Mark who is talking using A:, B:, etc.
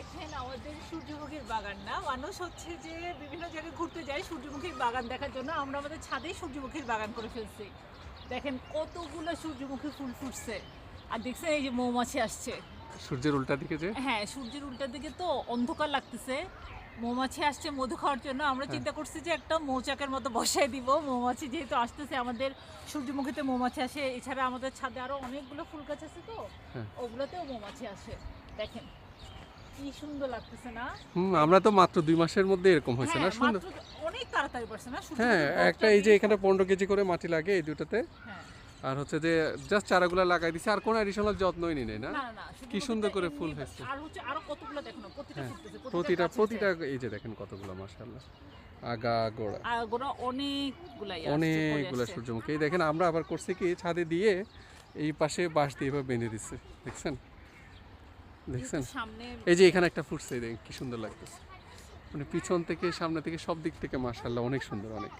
A: দেখেন আমাদের সূর্যমুখীর বাগান না, মানুষ হচ্ছে যে বিভিন্ন জায়গায় ঘুরতে যায় সূর্যমুখীর বাগান দেখার জন্য, আমরা আমাদের ছাদেই সূর্যমুখীর বাগান করে ফেলছি। দেখেন কতগুলো সূর্যমুখী ফুল ফুটছে, আর দেখছেন এই যে মৌমাছি আসছে।
B: সূর্যের উল্টা দিকে যে
A: হ্যাঁ, সূর্যের উল্টা দিকে তো অন্ধকার লাগতেছে, মৌমাছি আসছে মধু খাওয়ার জন্য। আমরা চিন্তা করছি যে একটা মৌচাকের মতো বসায় দিব, মৌমাছি যেহেতু আসতেছে, আমাদের সূর্যমুখীতে মৌমাছি আসে, এছাড়া আমাদের ছাদে আরো অনেকগুলো ফুল গাছ আছে তো
B: হ্যাঁ।
A: ওগুলোতেও মৌমাছি আসে। দেখেন কি সুন্দর লাগতেছে না?
B: আমরা তো মাত্র 2 মাসের মধ্যে এরকম হয়েছে না,
A: হ্যাঁ,
B: সুন্দর।
A: মাত্র অনেক তাড়াতাড়ি পারছে না?
B: হ্যাঁ,
A: সূর্যমুখীর
B: একটা
A: বকটা
B: এই যে
A: দিয়ে-
B: এখানে 15 কেজি করে মাটি লাগে এই দুটাতে,
A: হ্যাঁ।
B: আর হচ্ছে যে জাস্ট চারাগুলা লাগাই দিছে, আর কোনো অ্যাডিশনাল যত্নই নেই না।
A: না, না,
B: কি সুন্দর করে
A: সূর্যমুখীটা
B: ফুল
A: এমনি
B: হয়েছে।
A: আর হচ্ছে আরো কতগুলো দেখো না, প্রতিটা
B: হ্যাঁ,
A: ফুটতেছে,
B: প্রতিটা
A: গাছে
B: প্রতিটা
A: আছে।
B: এই যে দেখেন কতগুলো, মাশাআল্লাহ, আগা গোড়া
A: আর ওরা অনেকগুলাই আসছে,
B: অনেকগুলো সূর্যমুখী। এই দেখেন আমরা আবার করছি কি, ছাদে দিয়ে এই পাশে বাঁশ দিয়ে এভাবে বেঁধে দিচ্ছে, দেখছেন দেখছেন।
A: যেহেতু সামনে
B: এই যে এখানে একটা ফুটছে, দেখেন কি সুন্দর লাগতেছে, মানে পিছন থেকে সামনে থেকে সব দিক থেকে মাশাআল্লাহ অনেক সুন্দর, অনেক।